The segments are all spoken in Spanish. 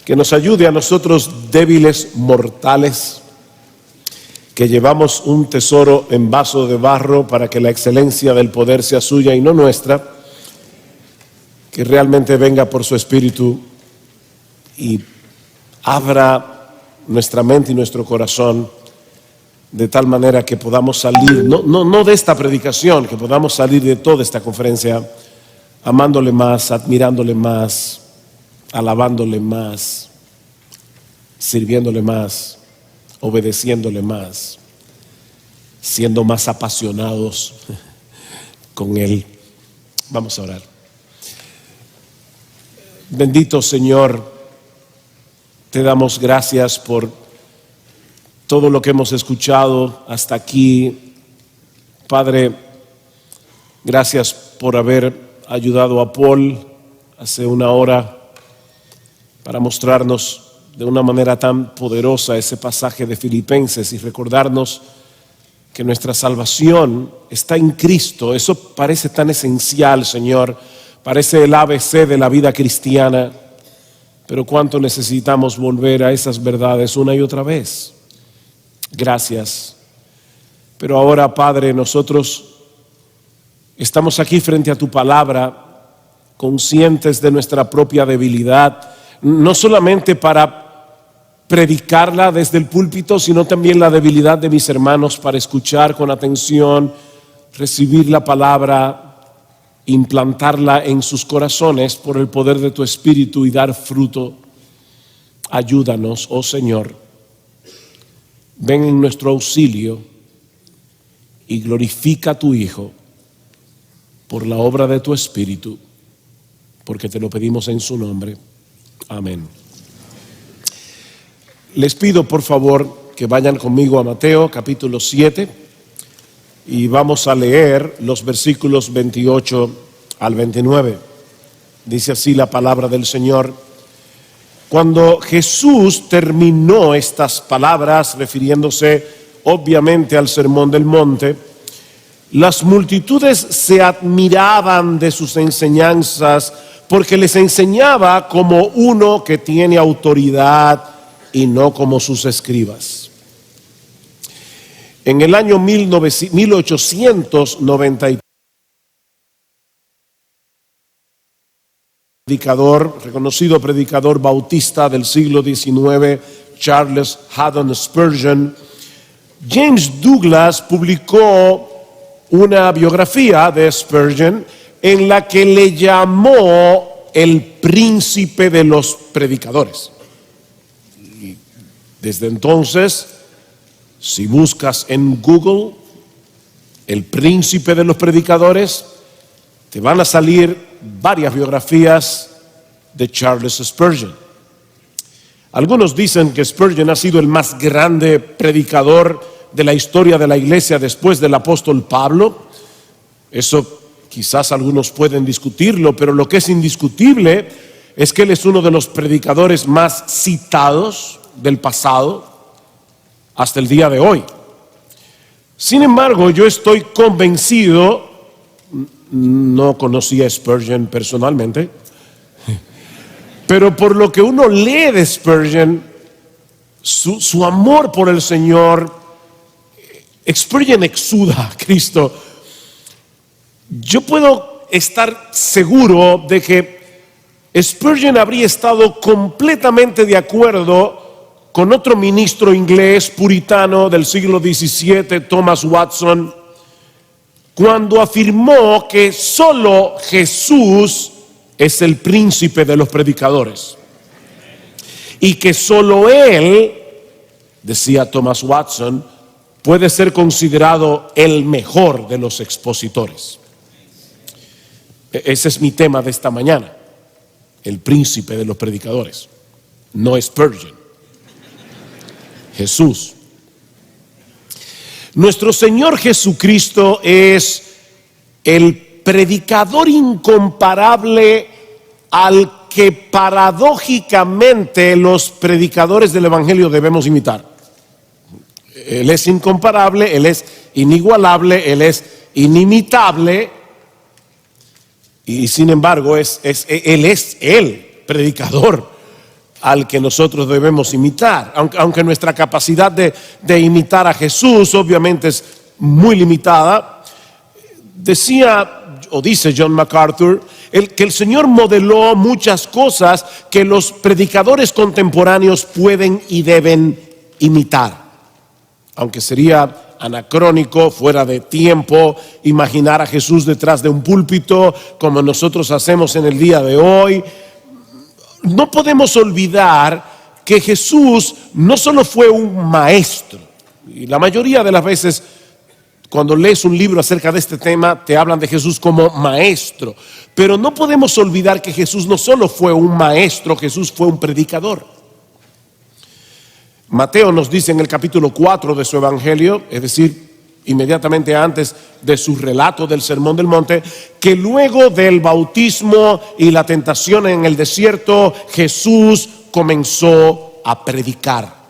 que nos ayude a nosotros débiles mortales, que llevamos un tesoro en vaso de barro para que la excelencia del poder sea suya y no nuestra, que realmente venga por su Espíritu y abra nuestra mente y nuestro corazón de tal manera que podamos salir, no de esta predicación, que podamos salir de toda esta conferencia amándole más, admirándole más, alabándole más, sirviéndole más, obedeciéndole más, siendo más apasionados con Él. Vamos a orar. Bendito Señor, te damos gracias por todo lo que hemos escuchado hasta aquí. Padre, gracias por haber ayudado a Paul hace una hora para mostrarnos de una manera tan poderosa ese pasaje de Filipenses y recordarnos que nuestra salvación está en Cristo. Eso parece tan esencial, Señor, parece el ABC de la vida cristiana, pero cuánto necesitamos volver a esas verdades una y otra vez. Gracias. Pero ahora, Padre, nosotros estamos aquí frente a tu palabra, conscientes de nuestra propia debilidad, no solamente para predicarla desde el púlpito, sino también la debilidad de mis hermanos para escuchar con atención, recibir la palabra, implantarla en sus corazones por el poder de tu Espíritu y dar fruto. Ayúdanos, oh Señor. Ven en nuestro auxilio y glorifica a tu Hijo por la obra de tu Espíritu, porque te lo pedimos en su nombre. Amén. Les pido por favor que vayan conmigo a Mateo capítulo 7 y vamos a leer los versículos 28 al 29. Dice así la palabra del Señor. Cuando Jesús terminó estas palabras, refiriéndose obviamente al Sermón del Monte, las multitudes se admiraban de sus enseñanzas porque les enseñaba como uno que tiene autoridad y no como sus escribas. En el año 1893, reconocido predicador bautista del siglo XIX, Charles Haddon Spurgeon, James Douglas publicó una biografía de Spurgeon en la que le llamó el príncipe de los predicadores. Y desde entonces, si buscas en Google el príncipe de los predicadores, te van a salir varias biografías de Charles Spurgeon. Algunos dicen que Spurgeon ha sido el más grande predicador de la historia de la iglesia después del apóstol Pablo. Eso quizás algunos pueden discutirlo, pero lo que es indiscutible es que él es uno de los predicadores más citados del pasado hasta el día de hoy. Sin embargo, yo estoy convencido, no conocía a Spurgeon personalmente, pero por lo que uno lee de Spurgeon, su amor por el Señor, Spurgeon exuda a Cristo. Yo puedo estar seguro de que Spurgeon habría estado completamente de acuerdo con otro ministro inglés puritano del siglo XVII, Thomas Watson, cuando afirmó que solo Jesús es el príncipe de los predicadores y que solo Él, decía Thomas Watson, puede ser considerado el mejor de los expositores. Ese es mi tema de esta mañana, el príncipe de los predicadores, no Spurgeon, Jesús. Nuestro Señor Jesucristo es el predicador incomparable al que paradójicamente los predicadores del Evangelio debemos imitar. Él es incomparable, Él es inigualable, Él es inimitable y sin embargo Él es el predicador al que nosotros debemos imitar. Aunque nuestra capacidad de imitar a Jesús obviamente es muy limitada, decía o dice John MacArthur que el Señor modeló muchas cosas que los predicadores contemporáneos pueden y deben imitar. Aunque sería anacrónico, fuera de tiempo, imaginar a Jesús detrás de un púlpito como nosotros hacemos en el día de hoy, no podemos olvidar que Jesús no solo fue un maestro, y la mayoría de las veces cuando lees un libro acerca de este tema te hablan de Jesús como maestro, pero no podemos olvidar que Jesús no solo fue un maestro, Jesús fue un predicador. Mateo nos dice en el capítulo 4 de su evangelio, es decir, inmediatamente antes de su relato del Sermón del Monte, que luego del bautismo y la tentación en el desierto, Jesús comenzó a predicar.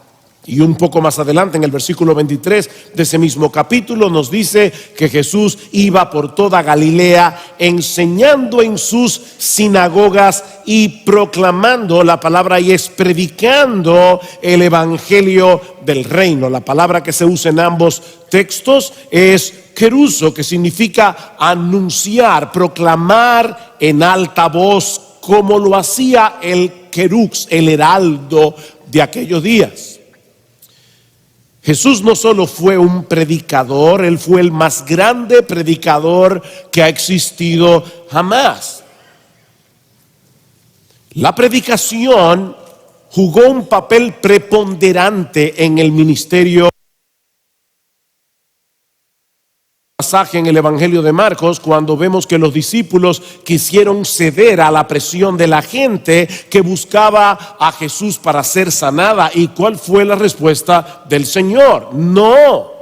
Y un poco más adelante, en el versículo 23 de ese mismo capítulo, nos dice que Jesús iba por toda Galilea enseñando en sus sinagogas y proclamando, la palabra y es predicando el evangelio del reino. La palabra que se usa en ambos textos es keruso, que significa anunciar, proclamar en alta voz, como lo hacía el kerux, el heraldo de aquellos días. Jesús no solo fue un predicador, Él fue el más grande predicador que ha existido jamás. La predicación jugó un papel preponderante en el ministerio. Pasaje en el Evangelio de Marcos, cuando vemos que los discípulos quisieron ceder a la presión de la gente que buscaba a Jesús para ser sanada. ¿Y cuál fue la respuesta del Señor? No.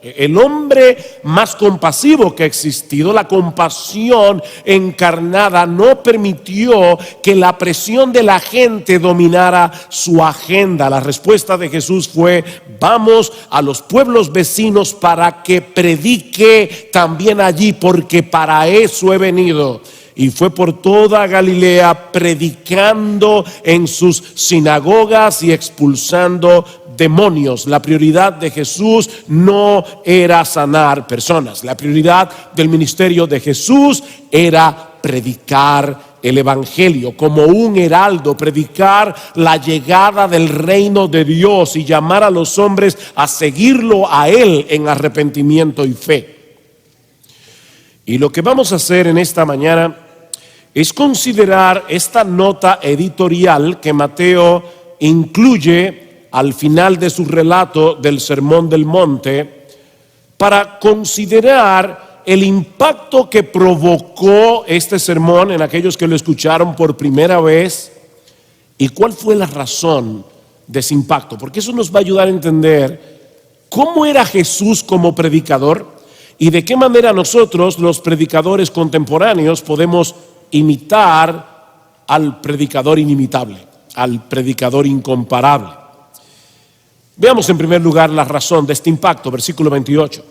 El hombre más compasivo que ha existido, la compasión encarnada, no permitió que la presión de la gente dominara su agenda. La respuesta de Jesús fue: vamos a los pueblos vecinos para que predique también allí, porque para eso he venido. Y fue por toda Galilea predicando en sus sinagogas y expulsando demonios. La prioridad de Jesús no era sanar personas. La prioridad del ministerio de Jesús era predicar el evangelio como un heraldo, predicar la llegada del reino de Dios y llamar a los hombres a seguirlo a Él en arrepentimiento y fe. Y lo que vamos a hacer en esta mañana es considerar esta nota editorial que Mateo incluye al final de su relato del Sermón del Monte, para considerar el impacto que provocó este sermón en aquellos que lo escucharon por primera vez y cuál fue la razón de ese impacto, porque eso nos va a ayudar a entender cómo era Jesús como predicador y de qué manera nosotros, los predicadores contemporáneos, podemos imitar al predicador inimitable, al predicador incomparable. Veamos en primer lugar la razón de este impacto, versículo 28.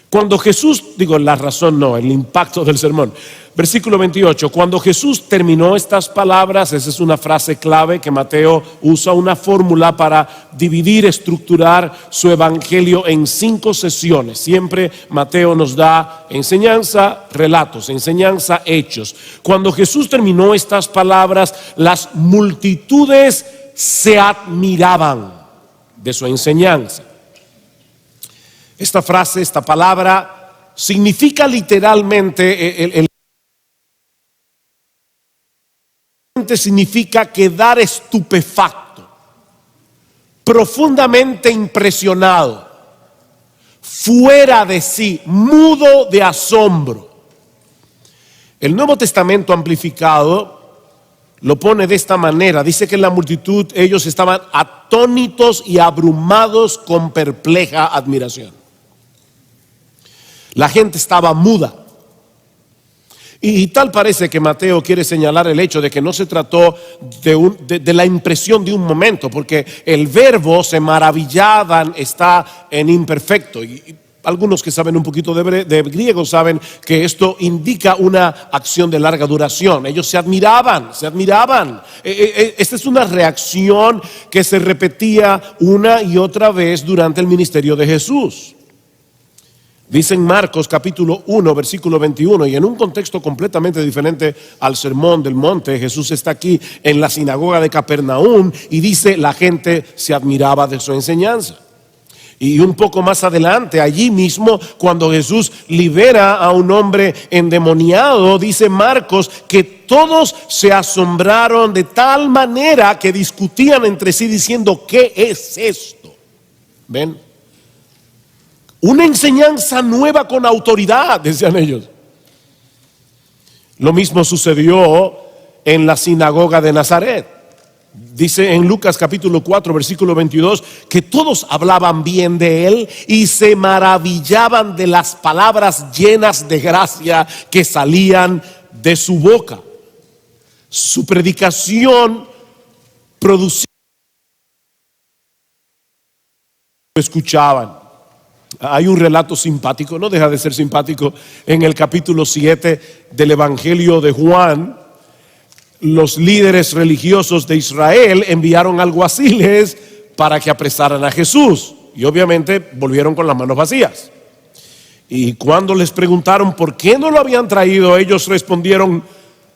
Cuando Jesús, el impacto del sermón. Versículo 28, cuando Jesús terminó estas palabras, esa es una frase clave que Mateo usa, una fórmula para dividir, estructurar su evangelio en 5 sesiones. Siempre Mateo nos da enseñanza, relatos, enseñanza, hechos. Cuando Jesús terminó estas palabras, las multitudes se admiraban de su enseñanza. Esta frase, esta palabra, significa literalmente, significa quedar estupefacto, profundamente impresionado, fuera de sí, mudo de asombro. El Nuevo Testamento amplificado lo pone de esta manera, dice que en la multitud ellos estaban atónitos y abrumados con perpleja admiración. La gente estaba muda. Y tal parece que Mateo quiere señalar el hecho de que no se trató de la impresión de un momento, porque el verbo se maravillaban está en imperfecto. Y algunos que saben un poquito de griego saben que esto indica una acción de larga duración. Ellos se admiraban. Esta es una reacción que se repetía una y otra vez durante el ministerio de Jesús. Dice en Marcos capítulo 1 versículo 21, y en un contexto completamente diferente al sermón del monte, Jesús está aquí en la sinagoga de Capernaum y dice: la gente se admiraba de su enseñanza. Y un poco más adelante, allí mismo, cuando Jesús libera a un hombre endemoniado, dice Marcos que todos se asombraron de tal manera que discutían entre sí diciendo: ¿qué es esto? ¿Ven? Una enseñanza nueva con autoridad, decían ellos. Lo mismo sucedió en la sinagoga de Nazaret. Dice en Lucas capítulo 4 versículo 22 que todos hablaban bien de él y se maravillaban de las palabras llenas de gracia que salían de su boca. Su predicación producía, escuchaban. Hay un relato simpático, no deja de ser simpático, en el capítulo 7 del Evangelio de Juan. Los líderes religiosos de Israel enviaron alguaciles para que apresaran a Jesús, y obviamente volvieron con las manos vacías. Y cuando les preguntaron por qué no lo habían traído, ellos respondieron: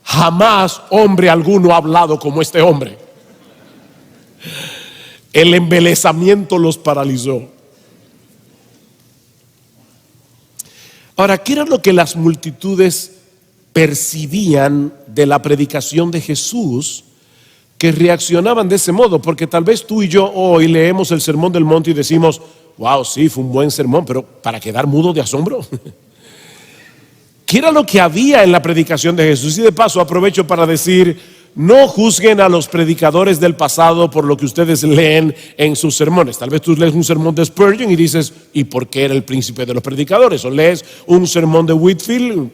jamás hombre alguno ha hablado como este hombre. El embelesamiento los paralizó. Ahora, ¿qué era lo que las multitudes percibían de la predicación de Jesús que reaccionaban de ese modo? Porque tal vez tú y yo hoy leemos el Sermón del Monte y decimos: wow, sí, fue un buen sermón, pero para quedar mudo de asombro. ¿Qué era lo que había en la predicación de Jesús? Y de paso aprovecho para decir: no juzguen a los predicadores del pasado por lo que ustedes leen en sus sermones. Tal vez tú lees un sermón de Spurgeon y dices: ¿y por qué era el príncipe de los predicadores? O lees un sermón de Whitefield.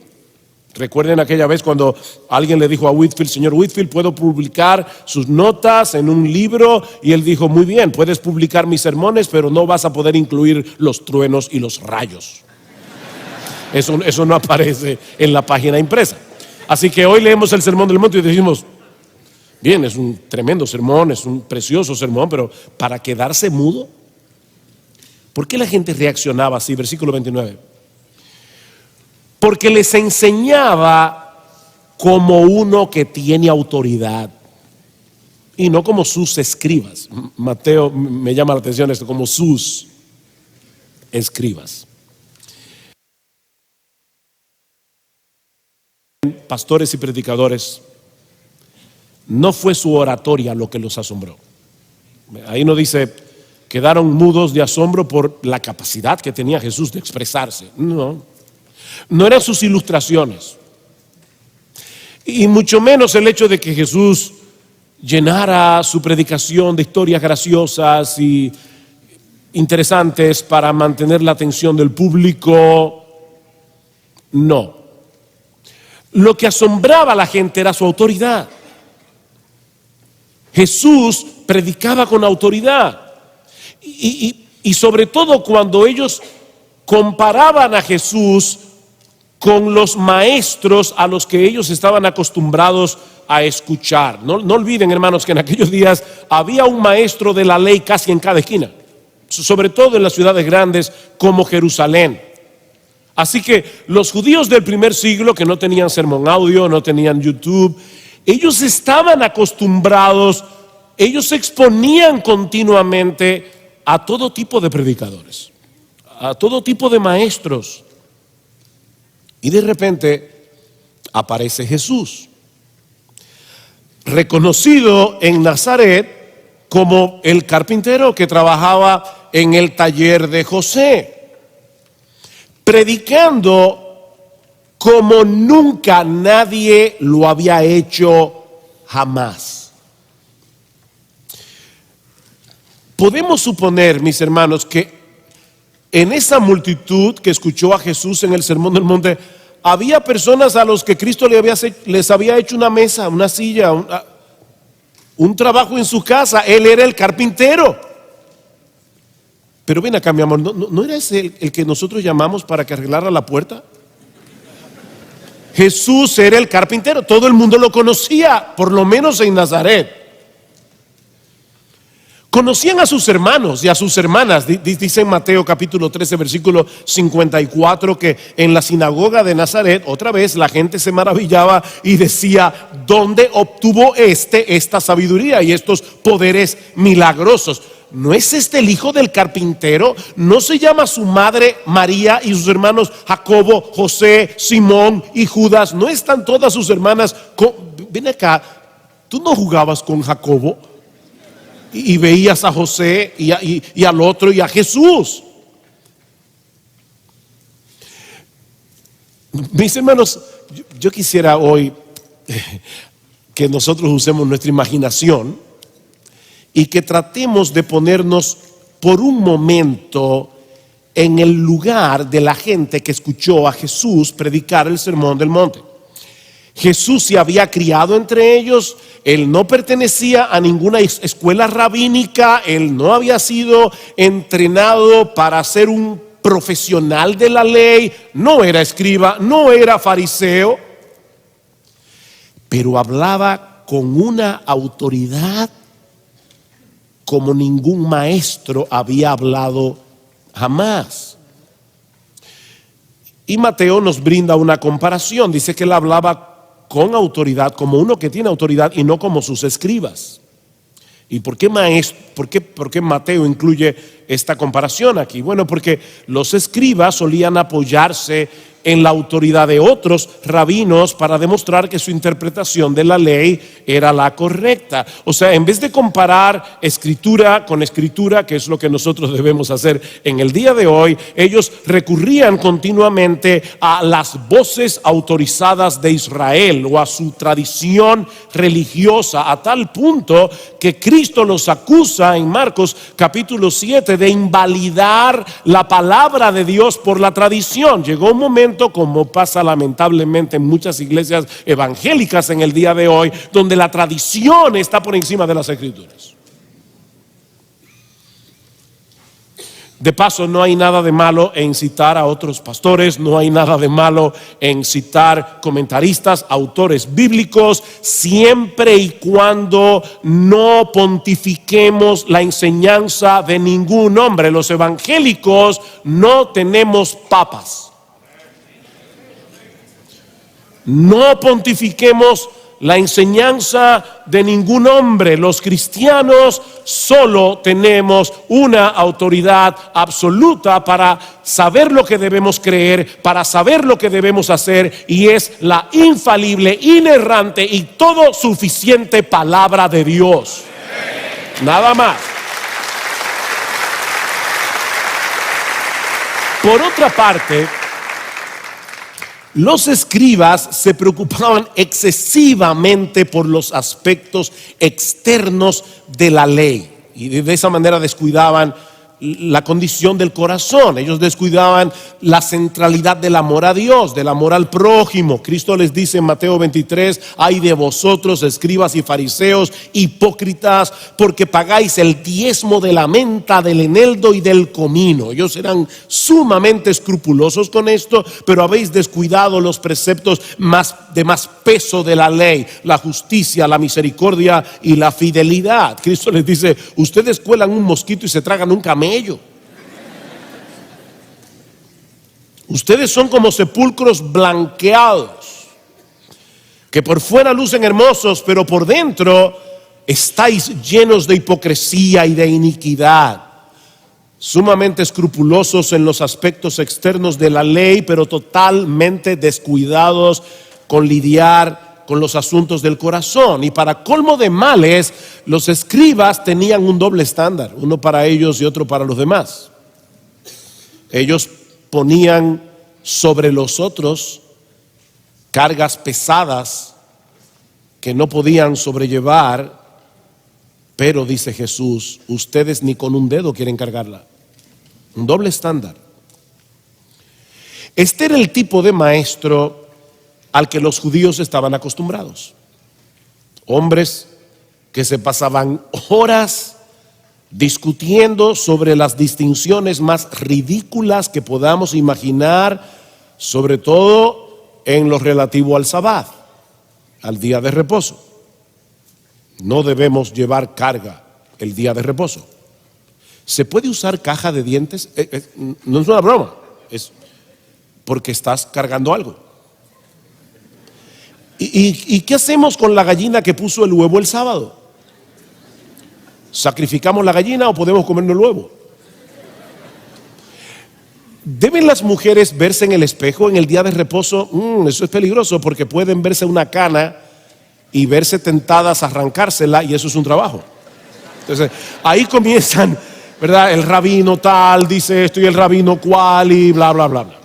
Recuerden aquella vez cuando alguien le dijo a Whitefield: señor Whitefield, ¿puedo publicar sus notas en un libro? Y él dijo: muy bien, puedes publicar mis sermones, pero no vas a poder incluir los truenos y los rayos. Eso no aparece en la página impresa. Así que hoy leemos el Sermón del Monte y decimos: bien, es un tremendo sermón, es un precioso sermón, pero para quedarse mudo. ¿Por qué la gente reaccionaba así? Versículo 29. Porque les enseñaba como uno que tiene autoridad y no como sus escribas. Mateo, me llama la atención esto, como sus escribas. Pastores y predicadores, no fue su oratoria lo que los asombró. Ahí no dice quedaron mudos de asombro por la capacidad que tenía Jesús de expresarse. No eran sus ilustraciones, y mucho menos el hecho de que Jesús llenara su predicación de historias graciosas y interesantes para mantener la atención del público. No. Lo que asombraba a la gente era su autoridad. Jesús predicaba con autoridad. Y sobre todo cuando ellos comparaban a Jesús con los maestros a los que ellos estaban acostumbrados a escuchar. No olviden, hermanos, que en aquellos días había un maestro de la ley casi en cada esquina, sobre todo en las ciudades grandes como Jerusalén. Así que los judíos del primer siglo, que no tenían sermón audio, no tenían YouTube, ellos estaban acostumbrados, ellos se exponían continuamente a todo tipo de predicadores, a todo tipo de maestros. Y de repente aparece Jesús, reconocido en Nazaret como el carpintero que trabajaba en el taller de José, predicando como nunca nadie lo había hecho jamás. Podemos suponer, mis hermanos, que en esa multitud que escuchó a Jesús en el Sermón del Monte, había personas a los que Cristo les había hecho una mesa, una silla, un trabajo en su casa. Él era el carpintero. Pero ven acá, mi amor, ¿no era ese el que nosotros llamamos para que arreglara la puerta? Jesús era el carpintero, todo el mundo lo conocía, por lo menos en Nazaret. Conocían a sus hermanos y a sus hermanas. Dice en Mateo capítulo 13 versículo 54 que en la sinagoga de Nazaret otra vez la gente se maravillaba y decía: ¿dónde obtuvo esta sabiduría y estos poderes milagrosos? ¿No es este el hijo del carpintero? ¿No se llama su madre María y sus hermanos Jacobo, José, Simón y Judas? ¿No están todas sus hermanas Ven acá, ¿tú no jugabas con Jacobo? Y veías a José y al otro y a Jesús. Mis hermanos, yo quisiera hoy que nosotros usemos nuestra imaginación y que tratemos de ponernos por un momento en el lugar de la gente que escuchó a Jesús predicar el Sermón del Monte. Jesús se había criado entre ellos, él no pertenecía a ninguna escuela rabínica, él no había sido entrenado para ser un profesional de la ley, no era escriba, no era fariseo, pero hablaba con una autoridad como ningún maestro había hablado jamás. Y Mateo nos brinda una comparación, dice que él hablaba con autoridad, como uno que tiene autoridad y no como sus escribas. ¿Y por qué Mateo incluye esta comparación aquí? Bueno, porque los escribas solían apoyarse en la autoridad de otros rabinos para demostrar que su interpretación de la ley era la correcta. O sea, en vez de comparar escritura con escritura, que es lo que nosotros debemos hacer en el día de hoy, ellos recurrían continuamente a las voces autorizadas de Israel o a su tradición religiosa, a tal punto que Cristo los acusa en Marcos capítulo 7 de invalidar la palabra de Dios por la tradición. Llegó un momento, como pasa lamentablemente en muchas iglesias evangélicas en el día de hoy, donde la tradición está por encima de las escrituras. De paso, no hay nada de malo en citar a otros pastores, no hay nada de malo en citar comentaristas, autores bíblicos, siempre y cuando no pontifiquemos la enseñanza de ningún hombre. Los evangélicos no tenemos papas. No pontifiquemos la enseñanza de ningún hombre. Los cristianos solo tenemos una autoridad absoluta para saber lo que debemos creer, para saber lo que debemos hacer, y es la infalible, inerrante y todo suficiente palabra de Dios. Nada más. Por otra parte, los escribas se preocupaban excesivamente por los aspectos externos de la ley y de esa manera descuidaban la condición del corazón. Ellos descuidaban la centralidad del amor a Dios, del amor al prójimo. Cristo les dice en Mateo 23: ay de vosotros, escribas y fariseos, hipócritas, porque pagáis el diezmo de la menta, del eneldo y del comino. Ellos eran sumamente escrupulosos con esto, pero habéis descuidado los preceptos de más peso de la ley: la justicia, la misericordia y la fidelidad. Cristo les dice: ustedes cuelan un mosquito y se tragan un camello. Ustedes son como sepulcros blanqueados, que por fuera lucen hermosos, pero por dentro estáis llenos de hipocresía y de iniquidad. Sumamente escrupulosos en los aspectos externos de la ley, pero totalmente descuidados con lidiar con los asuntos del corazón. Y para colmo de males, los escribas tenían un doble estándar, uno para ellos y otro para los demás. Ellos ponían sobre los otros cargas pesadas que no podían sobrellevar, pero dice Jesús: ustedes ni con un dedo quieren cargarla. Un doble estándar. Este era el tipo de maestro al que los judíos estaban acostumbrados. Hombres que se pasaban horas discutiendo sobre las distinciones más ridículas que podamos imaginar, sobre todo en lo relativo al sabbat, al día de reposo. No debemos llevar carga el día de reposo. ¿Se puede usar caja de dientes? No es una broma, es porque estás cargando algo. ¿Y qué hacemos con la gallina que puso el huevo el sábado? ¿Sacrificamos la gallina o podemos comernos el huevo? ¿Deben las mujeres verse en el espejo en el día de reposo? Eso es peligroso porque pueden verse una cana y verse tentadas a arrancársela, y eso es un trabajo. Entonces, ahí comienzan, ¿verdad? El rabino tal dice esto y el rabino cual y bla, bla, bla, bla.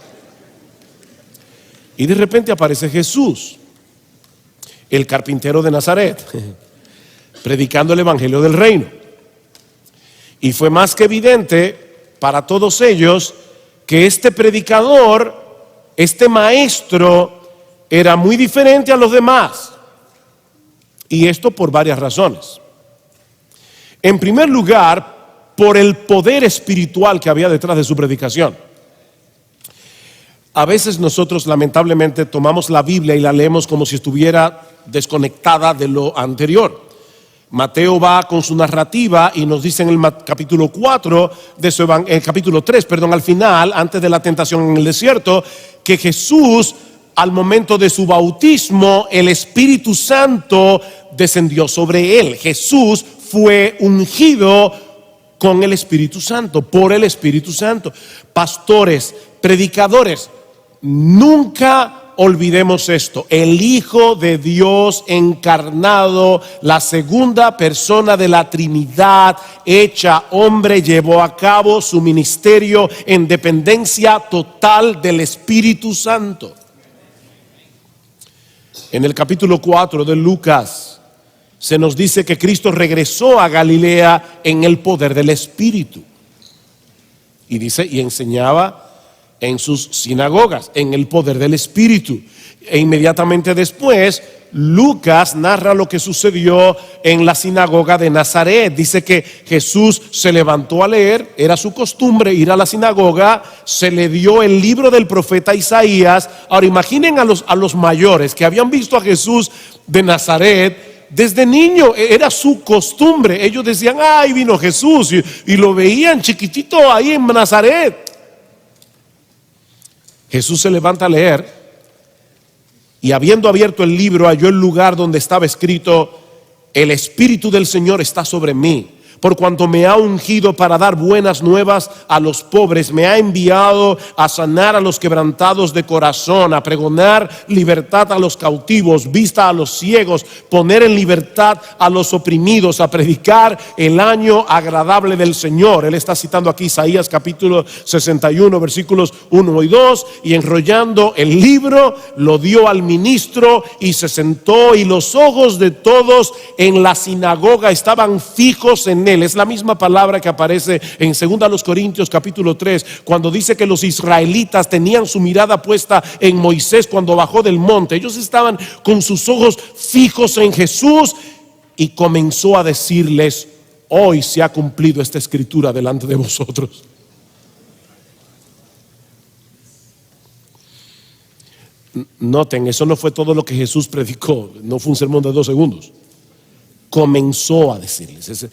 Y de repente aparece Jesús, el carpintero de Nazaret, predicando el evangelio del reino. Y fue más que evidente para todos ellos que este predicador, este maestro, era muy diferente a los demás. Y esto por varias razones. En primer lugar, por el poder espiritual que había detrás de su predicación. A veces nosotros lamentablemente tomamos la Biblia y la leemos como si estuviera desconectada de lo anterior. Mateo va con su narrativa y nos dice en el capítulo 4 de su capítulo 3, al final, antes de la tentación en el desierto, que Jesús, al momento de su bautismo, el Espíritu Santo descendió sobre él. Jesús fue ungido con el Espíritu Santo, por el Espíritu Santo. Pastores, predicadores, nunca olvidemos esto: el Hijo de Dios encarnado, la segunda persona de la Trinidad hecha hombre, llevó a cabo su ministerio en dependencia total del Espíritu Santo. En el capítulo 4 de Lucas se nos dice que Cristo regresó a Galilea en el poder del Espíritu. Y dice, y enseñaba en sus sinagogas, en el poder del Espíritu. E inmediatamente después, Lucas narra lo que sucedió en la sinagoga de Nazaret. Dice que Jesús se levantó a leer, era su costumbre ir a la sinagoga, se le dio el libro del profeta Isaías. Ahora imaginen a los mayores que habían visto a Jesús de Nazaret desde niño, era su costumbre. Ellos decían, ay, vino Jesús, y lo veían chiquitito ahí en Nazaret. Jesús se levanta a leer y, habiendo abierto el libro, halló el lugar donde estaba escrito: el Espíritu del Señor está sobre mí, por cuanto me ha ungido para dar buenas nuevas a los pobres, me ha enviado a sanar a los quebrantados de corazón, a pregonar libertad a los cautivos, vista a los ciegos, poner en libertad a los oprimidos, a predicar el año agradable del Señor. Él está citando aquí Isaías capítulo 61 versículos 1 y 2, y enrollando el libro lo dio al ministro y se sentó, y los ojos de todos en la sinagoga estaban fijos en él. Es la misma palabra que aparece en 2 Corintios capítulo 3, cuando dice que los israelitas tenían su mirada puesta en Moisés cuando bajó del monte. Ellos estaban con sus ojos fijos en Jesús, y comenzó a decirles: hoy se ha cumplido esta escritura delante de vosotros. Noten, eso no fue todo lo que Jesús predicó, no fue un sermón de 2 segundos. Comenzó a decirles.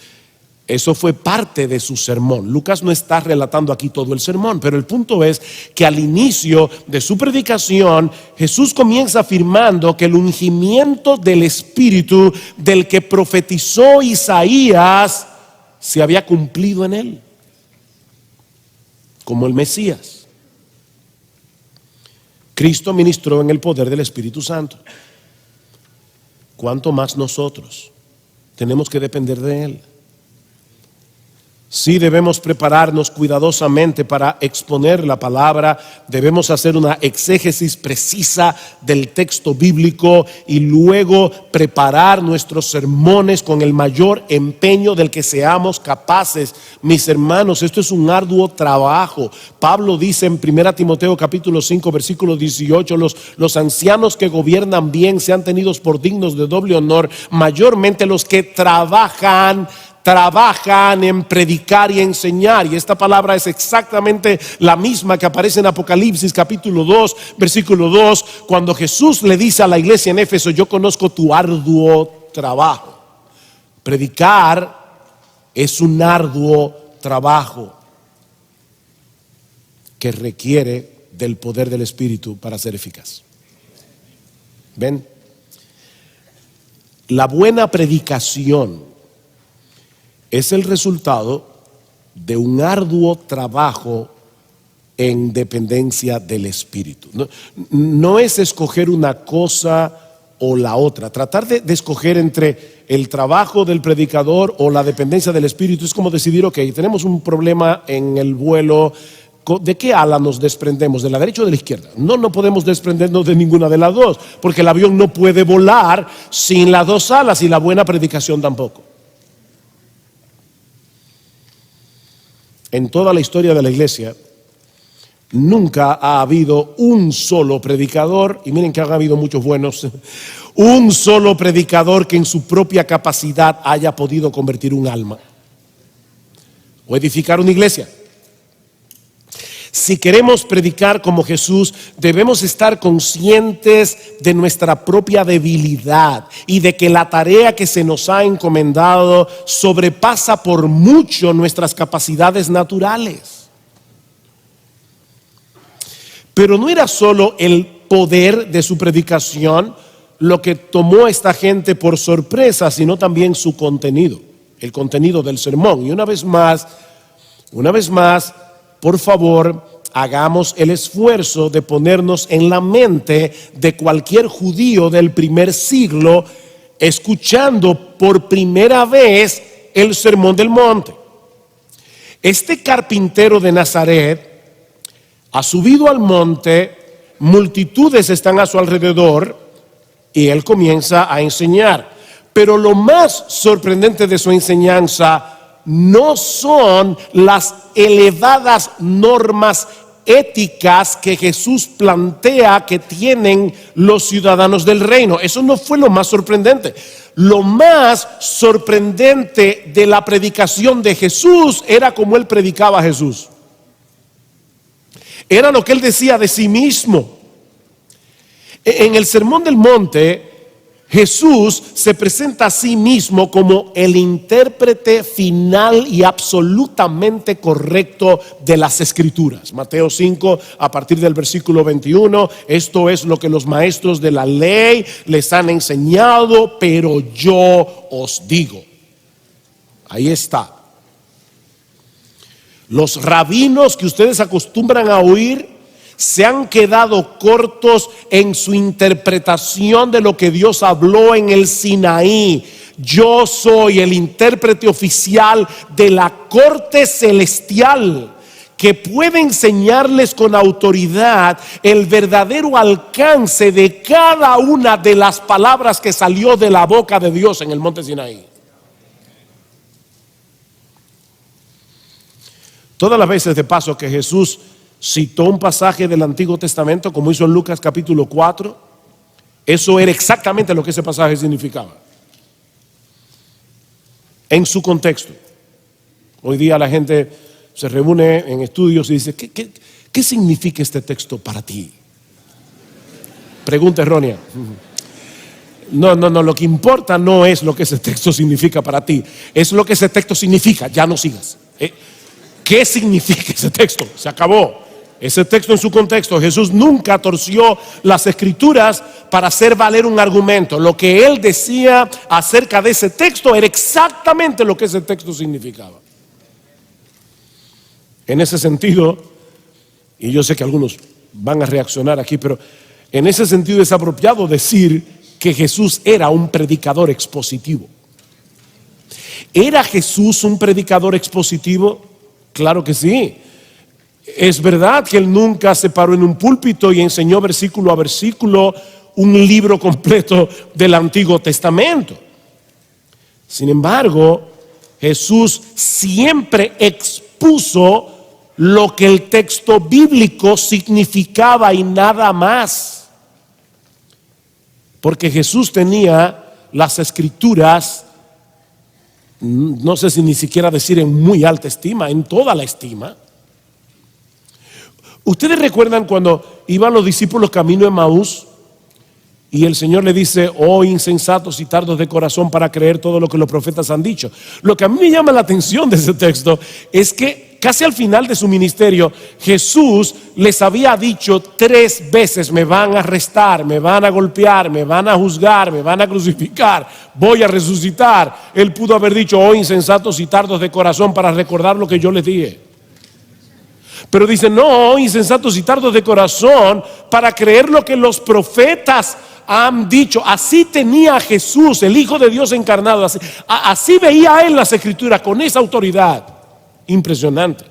Eso fue parte de su sermón. Lucas no está relatando aquí todo el sermón, pero el punto es que al inicio de su predicación, Jesús comienza afirmando que el ungimiento del Espíritu del que profetizó Isaías se había cumplido en él, como el Mesías. Cristo ministró en el poder del Espíritu Santo. ¿Cuánto más nosotros tenemos que depender de él? Sí, debemos prepararnos cuidadosamente para exponer la palabra. Debemos hacer una exégesis precisa del texto bíblico y luego preparar nuestros sermones con el mayor empeño del que seamos capaces. Mis hermanos, esto es un arduo trabajo. Pablo dice en 1 Timoteo capítulo 5 versículo 18: los ancianos que gobiernan bien sean tenidos por dignos de doble honor, mayormente los que trabajan trabajan en predicar y enseñar. Y esta palabra es exactamente la misma que aparece en Apocalipsis capítulo 2, versículo 2, cuando Jesús le dice a la iglesia en Éfeso: yo conozco tu arduo trabajo. Predicar es un arduo trabajo que requiere del poder del Espíritu para ser eficaz. ¿Ven? La buena predicación es el resultado de un arduo trabajo en dependencia del Espíritu. No es escoger una cosa o la otra. Tratar de escoger entre el trabajo del predicador o la dependencia del Espíritu es como decidir: ok, tenemos un problema en el vuelo, ¿de qué ala nos desprendemos? ¿De la derecha o de la izquierda? No podemos desprendernos de ninguna de las dos, porque el avión no puede volar sin las dos alas, y la buena predicación tampoco. En toda la historia de la iglesia nunca ha habido un solo predicador, y miren que han habido muchos buenos, un solo predicador que en su propia capacidad haya podido convertir un alma o edificar una iglesia. Si queremos predicar como Jesús, debemos estar conscientes de nuestra propia debilidad y de que la tarea que se nos ha encomendado sobrepasa por mucho nuestras capacidades naturales. Pero no era solo el poder de su predicación lo que tomó a esta gente por sorpresa, sino también su contenido, el contenido del sermón. Y una vez más, por favor, hagamos el esfuerzo de ponernos en la mente de cualquier judío del primer siglo escuchando por primera vez el Sermón del Monte. Este carpintero de Nazaret ha subido al monte, multitudes están a su alrededor y él comienza a enseñar. Pero lo más sorprendente de su enseñanza no son las elevadas normas éticas que Jesús plantea que tienen los ciudadanos del reino. Eso no fue lo más sorprendente. Lo más sorprendente de la predicación de Jesús era cómo él predicaba a Jesús. Era lo que él decía de sí mismo. En el Sermón del Monte, Jesús se presenta a sí mismo como el intérprete final y absolutamente correcto de las Escrituras. Mateo 5, a partir del versículo 21, esto es lo que los maestros de la ley les han enseñado, pero yo os digo. Ahí está. Los rabinos que ustedes acostumbran a oír se han quedado cortos en su interpretación de lo que Dios habló en el Sinaí. Yo soy el intérprete oficial de la corte celestial, que puede enseñarles con autoridad el verdadero alcance de cada una de las palabras que salió de la boca de Dios en el monte Sinaí. Todas las veces, de paso, que Jesús citó un pasaje del Antiguo Testamento, como hizo en Lucas capítulo 4, eso era exactamente lo que ese pasaje significaba en su contexto. Hoy día la gente se reúne en estudios y dice: ¿qué significa este texto para ti? Pregunta errónea. No, lo que importa no es lo que ese texto significa para ti, es lo que ese texto significa. Ya no sigas. ¿Qué significa ese texto? Se acabó. Ese texto en su contexto. Jesús nunca torció las Escrituras para hacer valer un argumento. Lo que él decía acerca de ese texto era exactamente lo que ese texto significaba. En ese sentido, y yo sé que algunos van a reaccionar aquí, pero en ese sentido es apropiado decir que Jesús era un predicador expositivo. ¿Era Jesús un predicador expositivo? Claro que sí. Es verdad que él nunca se paró en un púlpito y enseñó versículo a versículo un libro completo del Antiguo Testamento. Sin embargo, Jesús siempre expuso lo que el texto bíblico significaba y nada más. Porque Jesús tenía las Escrituras no sé si ni siquiera decir en muy alta estima, en toda la estima. ¿Ustedes recuerdan cuando iban los discípulos camino de Emaús y el Señor le dice: oh insensatos y tardos de corazón para creer todo lo que los profetas han dicho? Lo que a mí me llama la atención de ese texto es que casi al final de su ministerio Jesús les había dicho 3 veces: me van a arrestar, me van a golpear, me van a juzgar, me van a crucificar, voy a resucitar. Él pudo haber dicho: oh insensatos y tardos de corazón, para recordar lo que yo les dije. Pero dice: no, insensatos y tardos de corazón, para creer lo que los profetas han dicho. Así tenía Jesús, el Hijo de Dios encarnado, así veía él las Escrituras, con esa autoridad impresionante.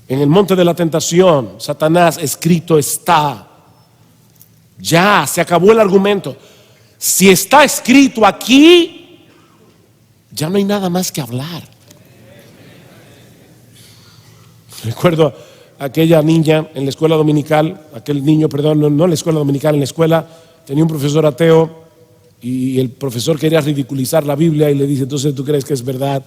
En el monte de la tentación, Satanás: escrito está. Ya se acabó el argumento. Si está escrito aquí, ya no hay nada más que hablar. Recuerdo aquella niña en la escuela dominical, aquel niño, perdón, no en la escuela dominical, en la escuela tenía un profesor ateo y el profesor quería ridiculizar la Biblia y le dice: entonces, ¿tú crees que es verdad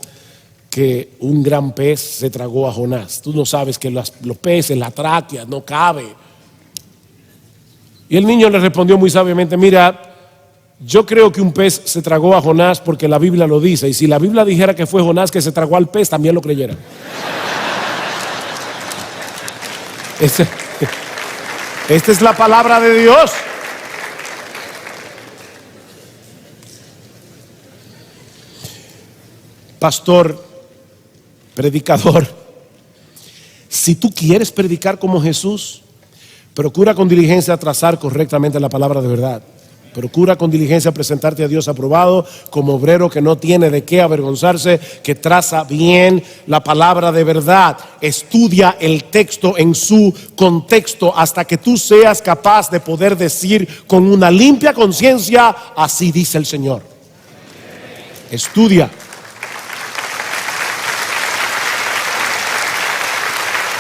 que un gran pez se tragó a Jonás? Tú no sabes que los peces, la tráquea, no cabe. Y el niño le respondió muy sabiamente: mira, yo creo que un pez se tragó a Jonás porque la Biblia lo dice, y si la Biblia dijera que fue Jonás que se tragó al pez, también lo creyera. Esta es la palabra de Dios. Pastor, predicador, si tú quieres predicar como Jesús, procura con diligencia trazar correctamente la palabra de verdad. Procura con diligencia presentarte a Dios aprobado, como obrero que no tiene de qué avergonzarse, que traza bien la palabra de verdad. Estudia el texto en su contexto hasta que tú seas capaz de poder decir con una limpia conciencia: así dice el Señor. Estudia.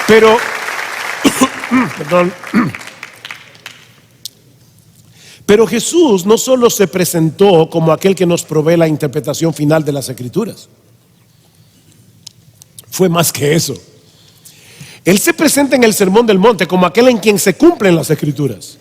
Pero, perdón. Pero Jesús no solo se presentó como aquel que nos provee la interpretación final de las Escrituras. Fue más que eso. Él se presenta en el Sermón del Monte como aquel en quien se cumplen las Escrituras.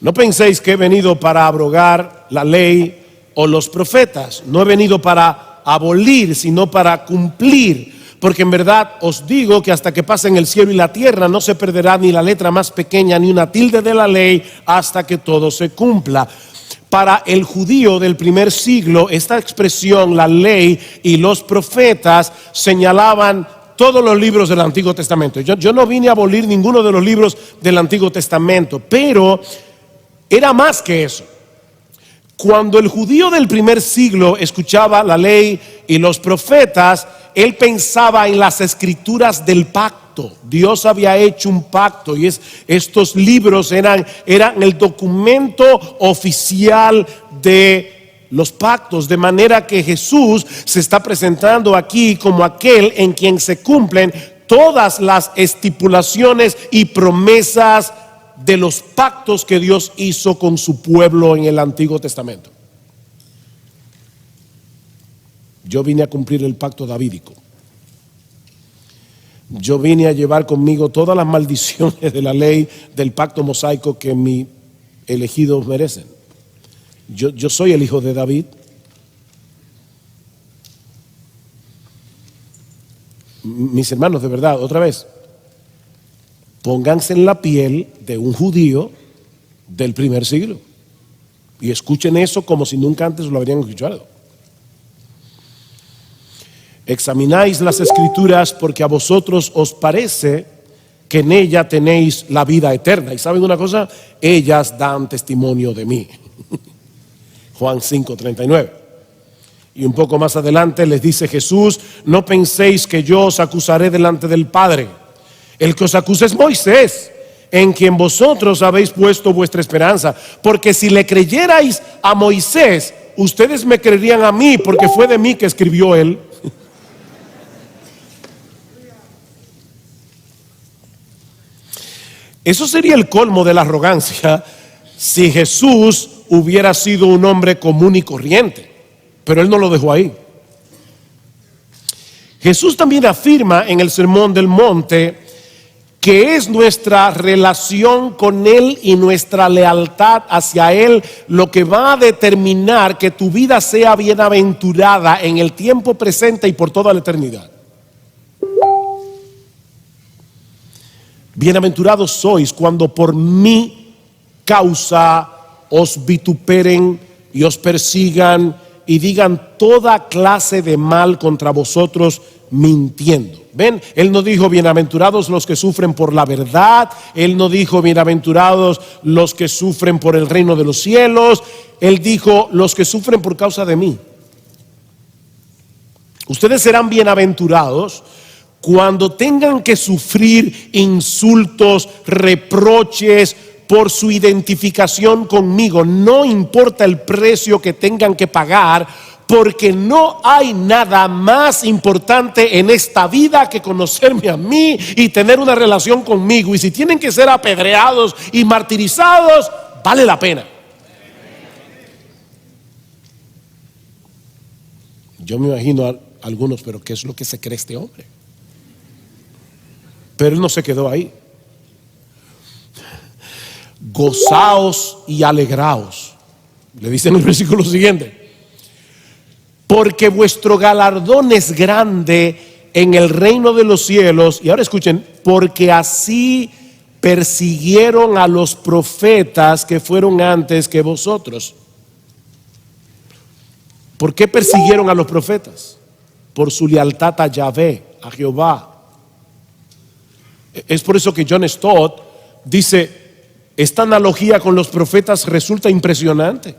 No penséis que he venido para abrogar la ley o los profetas. No he venido para abolir, sino para cumplir. Porque en verdad os digo que hasta que pasen el cielo y la tierra no se perderá ni la letra más pequeña ni una tilde de la ley hasta que todo se cumpla. Para el judío del primer siglo, esta expresión, la ley y los profetas, señalaban todos los libros del Antiguo Testamento. Yo no vine a abolir ninguno de los libros del Antiguo Testamento, pero era más que eso. Cuando el judío del primer siglo escuchaba la ley y los profetas, él pensaba en las escrituras del pacto. Dios había hecho un pacto y estos libros eran el documento oficial de los pactos, de manera que Jesús se está presentando aquí como aquel en quien se cumplen todas las estipulaciones y promesas de los pactos que Dios hizo con su pueblo en el Antiguo Testamento. Yo vine a cumplir el pacto davídico. Yo vine a llevar conmigo todas las maldiciones de la ley del pacto mosaico que mis elegidos merecen. Yo soy el hijo de David. Mis hermanos, de verdad, otra vez, pónganse en la piel de un judío del primer siglo y escuchen eso como si nunca antes lo habrían escuchado. Examináis las Escrituras porque a vosotros os parece que en ella tenéis la vida eterna. Y ¿saben una cosa? Ellas dan testimonio de mí. Juan 5:39. Y un poco más adelante les dice Jesús: no penséis que yo os acusaré delante del Padre. El que os acusa es Moisés, en quien vosotros habéis puesto vuestra esperanza. Porque si le creyerais a Moisés, ustedes me creerían a mí, porque fue de mí que escribió él. Eso sería el colmo de la arrogancia si Jesús hubiera sido un hombre común y corriente, pero él no lo dejó ahí. Jesús también afirma en el Sermón del Monte que es nuestra relación con Él y nuestra lealtad hacia Él lo que va a determinar que tu vida sea bienaventurada en el tiempo presente y por toda la eternidad. Bienaventurados sois cuando por mi causa os vituperen y os persigan y digan toda clase de mal contra vosotros mintiendo. ¿Ven? Él no dijo bienaventurados los que sufren por la verdad. Él no dijo bienaventurados los que sufren por el reino de los cielos. Él dijo los que sufren por causa de mí. Ustedes serán bienaventurados cuando tengan que sufrir insultos, reproches por su identificación conmigo. No importa el precio que tengan que pagar, porque no hay nada más importante en esta vida que conocerme a mí y tener una relación conmigo. Y si tienen que ser apedreados y martirizados, vale la pena. Yo me imagino a algunos, pero ¿qué es lo que se cree este hombre? Pero él no se quedó ahí. Gozaos y alegraos, le dice en el versículo siguiente, porque vuestro galardón es grande en el reino de los cielos. Y ahora escuchen, porque así persiguieron a los profetas que fueron antes que vosotros. ¿Por qué persiguieron a los profetas? Por su lealtad a Yahvé, a Jehová. Es por eso que John Stott dice, esta analogía con los profetas resulta impresionante.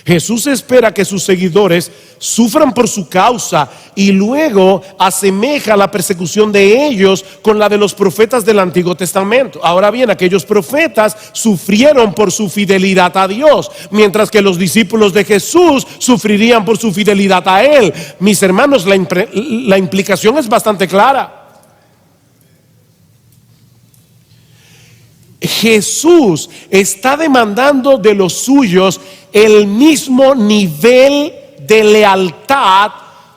Jesús espera que sus seguidores sufran por su causa y luego asemeja la persecución de ellos con la de los profetas del Antiguo Testamento. Ahora bien, aquellos profetas sufrieron por su fidelidad a Dios, mientras que los discípulos de Jesús sufrirían por su fidelidad a Él. Mis hermanos, la implicación es bastante clara. Jesús está demandando de los suyos el mismo nivel de lealtad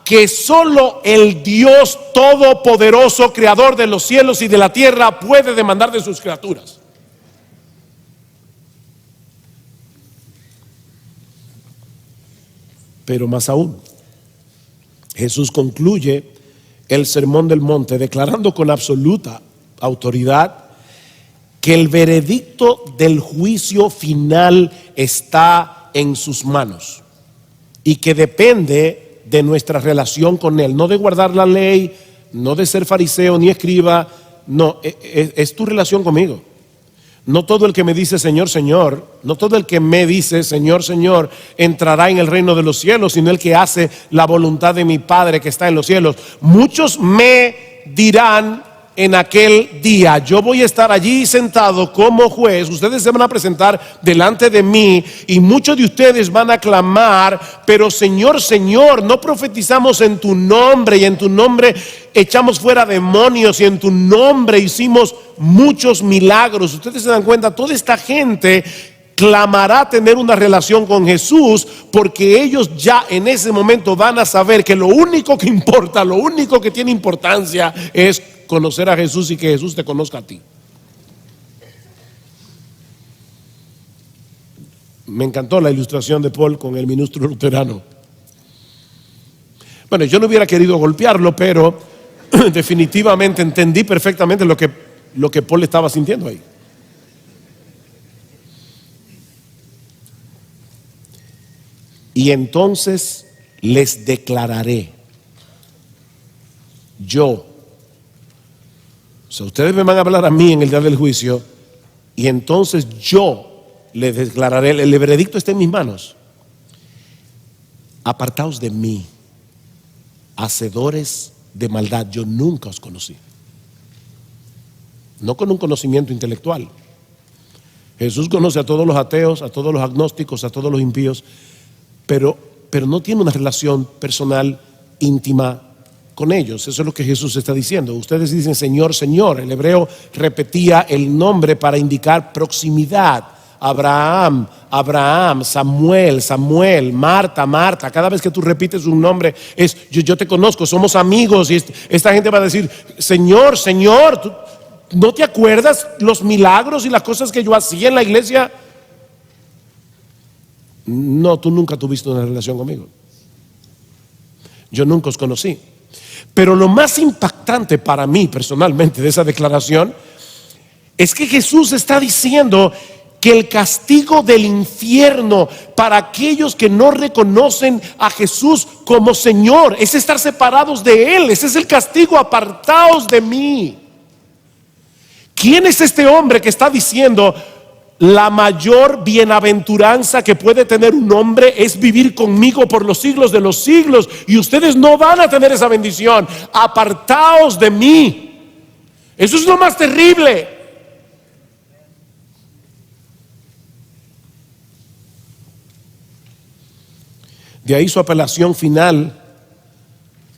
que solo el Dios todopoderoso, creador de los cielos y de la tierra, puede demandar de sus criaturas. Pero más aún, Jesús concluye el Sermón del Monte declarando con absoluta autoridad que el veredicto del juicio final está en sus manos y que depende de nuestra relación con Él, no de guardar la ley, no de ser fariseo ni escriba, no, es tu relación conmigo. No todo el que me dice Señor, Señor, no todo el que me dice Señor, Señor entrará en el reino de los cielos, sino el que hace la voluntad de mi Padre que está en los cielos. Muchos me dirán en aquel día, yo voy a estar allí sentado como juez, ustedes se van a presentar delante de mí y muchos de ustedes van a clamar, pero Señor, Señor, no profetizamos en tu nombre y en tu nombre echamos fuera demonios y en tu nombre hicimos muchos milagros. Ustedes se dan cuenta, toda esta gente clamará tener una relación con Jesús, porque ellos ya en ese momento van a saber que lo único que importa, lo único que tiene importancia es conocer a Jesús y que Jesús te conozca a ti. Me encantó la ilustración de Paul con el ministro luterano. Bueno, yo no hubiera querido golpearlo, pero definitivamente entendí perfectamente lo que Paul estaba sintiendo ahí. Y entonces les declararé, yo, o sea, ustedes me van a hablar a mí en el día del juicio, y entonces yo les declararé, el veredicto está en mis manos. Apartaos de mí, hacedores de maldad, yo nunca os conocí. No con un conocimiento intelectual. Jesús conoce a todos los ateos, a todos los agnósticos, a todos los impíos, pero no tiene una relación personal íntima con ellos. Eso es lo que Jesús está diciendo. Ustedes dicen Señor, Señor. El hebreo repetía el nombre para indicar proximidad. Abraham, Abraham, Samuel, Samuel, Marta, Marta. Cada vez que tú repites un nombre es yo te conozco, somos amigos. Y esta gente va a decir: Señor, Señor, ¿tú no te acuerdas los milagros y las cosas que yo hacía en la iglesia? No, tú nunca tuviste una relación conmigo. Yo nunca os conocí. Pero lo más impactante para mí personalmente de esa declaración es que Jesús está diciendo que el castigo del infierno para aquellos que no reconocen a Jesús como Señor es estar separados de Él. Ese es el castigo: apartaos de mí. ¿Quién es este hombre que está diciendo: la mayor bienaventuranza que puede tener un hombre es vivir conmigo por los siglos de los siglos, y ustedes no van a tener esa bendición? Apartaos de mí. Eso es lo más terrible. De ahí su apelación final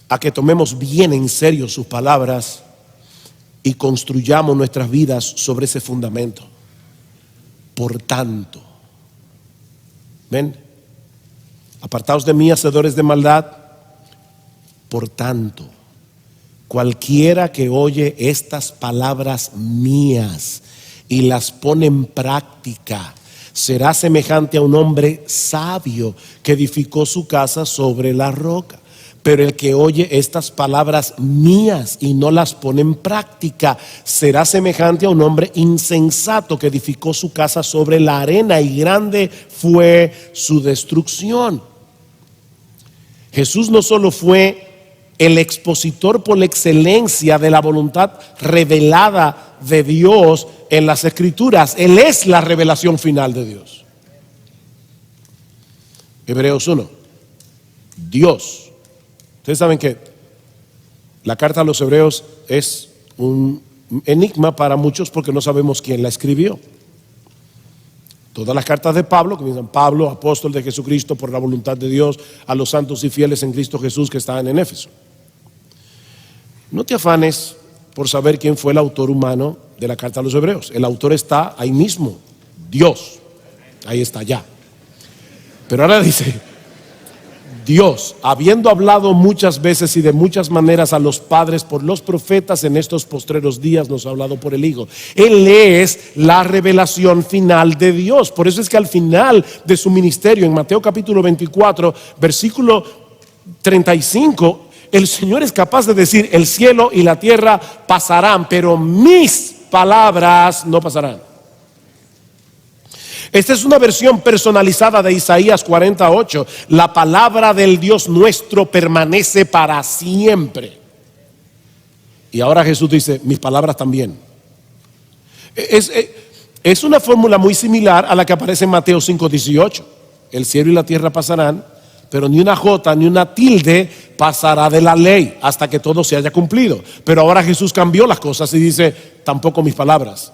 a que tomemos bien en serio sus palabras y construyamos nuestras vidas sobre ese fundamento. Por tanto, ven, apartaos de mí, hacedores de maldad. Por tanto, cualquiera que oye estas palabras mías y las pone en práctica será semejante a un hombre sabio que edificó su casa sobre la roca. Pero el que oye estas palabras mías y no las pone en práctica será semejante a un hombre insensato que edificó su casa sobre la arena, y grande fue su destrucción. Jesús no solo fue el expositor por la excelencia de la voluntad revelada de Dios en las Escrituras, Él es la revelación final de Dios. Hebreos 1. Dios. Ustedes saben que la carta a los Hebreos es un enigma para muchos porque no sabemos quién la escribió. Todas las cartas de Pablo comienzan: Pablo, apóstol de Jesucristo por la voluntad de Dios, a los santos y fieles en Cristo Jesús que estaban en Éfeso. No te afanes por saber quién fue el autor humano de la carta a los Hebreos. El autor está ahí mismo, Dios. Ahí está ya. Pero ahora dice: Dios, habiendo hablado muchas veces y de muchas maneras a los padres por los profetas, en estos postreros días nos ha hablado por el Hijo. Él es la revelación final de Dios. Por eso es que al final de su ministerio, en Mateo capítulo 24, versículo 35, el Señor es capaz de decir: el cielo y la tierra pasarán, pero mis palabras no pasarán. Esta es una versión personalizada de Isaías 48. La palabra del Dios nuestro permanece para siempre. Y ahora Jesús dice: mis palabras también. Es una fórmula muy similar a la que aparece en Mateo 5:18. El cielo y la tierra pasarán, pero ni una jota ni una tilde pasará de la ley hasta que todo se haya cumplido. Pero ahora Jesús cambió las cosas y dice: tampoco mis palabras.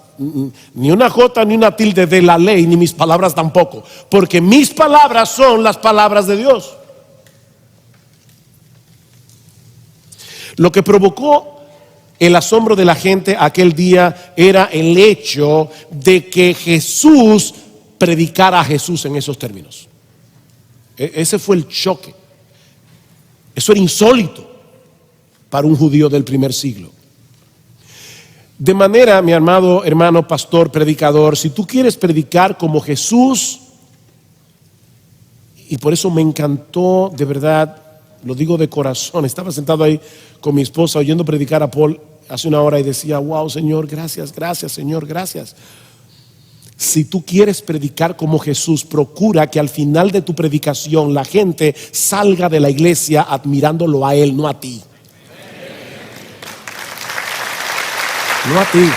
Ni una jota ni una tilde de la ley, ni mis palabras tampoco, porque mis palabras son las palabras de Dios. Lo que provocó el asombro de la gente aquel día era el hecho de que Jesús predicara a Jesús en esos términos. Ese fue el choque. Eso era insólito para un judío del primer siglo. De manera, mi amado hermano, pastor, predicador, si tú quieres predicar como Jesús, y por eso me encantó, de verdad, lo digo de corazón, estaba sentado ahí con mi esposa oyendo predicar a Paul hace una hora y decía: wow, Señor, gracias, gracias, Señor, gracias. Si tú quieres predicar como Jesús, procura que al final de tu predicación la gente salga de la iglesia admirándolo a Él, no a ti. No a ti.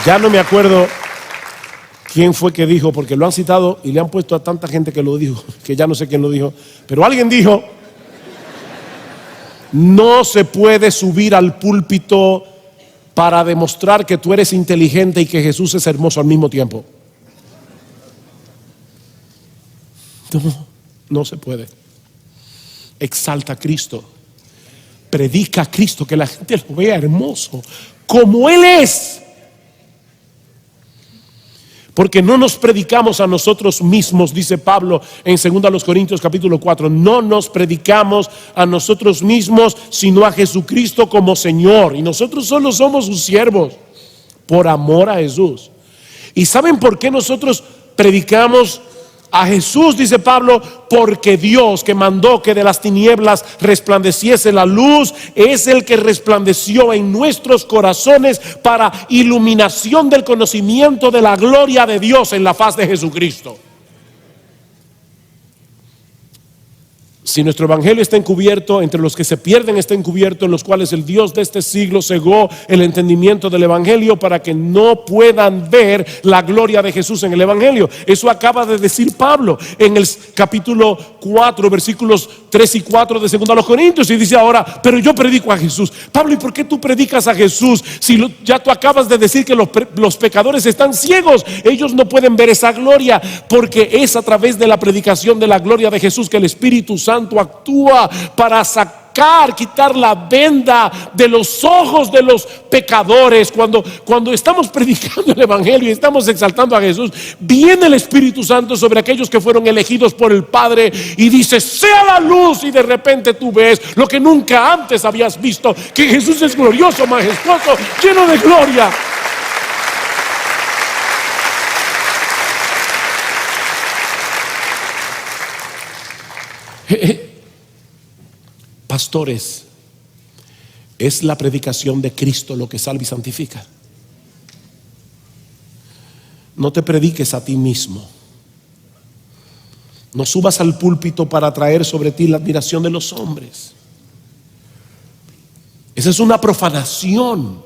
Ya no me acuerdo quién fue que dijo, porque lo han citado y le han puesto a tanta gente que lo dijo, que ya no sé quién lo dijo, pero alguien dijo: no se puede subir al púlpito para demostrar que tú eres inteligente y que Jesús es hermoso al mismo tiempo. No se puede. Exalta a Cristo. Predica a Cristo, que la gente lo vea hermoso como Él es, Porque no nos predicamos a nosotros mismos, dice Pablo en 2 Corintios capítulo 4. No nos predicamos a nosotros mismos, sino a Jesucristo como Señor. Y nosotros solo somos sus siervos por amor a Jesús. ¿Y saben por qué nosotros predicamos a Jesús? Dice Pablo, porque Dios, que mandó que de las tinieblas resplandeciese la luz, es el que resplandeció en nuestros corazones para iluminación del conocimiento de la gloria de Dios en la faz de Jesucristo. Si nuestro evangelio está encubierto, entre los que se pierden está encubierto, en los cuales el Dios de este siglo cegó el entendimiento del evangelio para que no puedan ver la gloria de Jesús en el evangelio. Eso acaba de decir Pablo en el capítulo 4, versículos 3 y 4 de 2 Corintios, y dice ahora, pero yo predico a Jesús. Pablo, ¿y por qué tú predicas a Jesús si ya tú acabas de decir que los pecadores están ciegos? Ellos no pueden ver esa gloria, porque es a través de la predicación de la gloria de Jesús que el Espíritu Santo actúa para quitar la venda de los ojos de los pecadores. Cuando estamos predicando el evangelio y estamos exaltando a Jesús, viene el Espíritu Santo sobre aquellos que fueron elegidos por el Padre y dice, sea la luz, y de repente tú ves lo que nunca antes habías visto, que Jesús es glorioso, majestuoso, lleno de gloria. Pastores, es la predicación de Cristo lo que salva y santifica. No te prediques a ti mismo. No subas al púlpito para traer sobre ti la admiración de los hombres. Esa es una profanación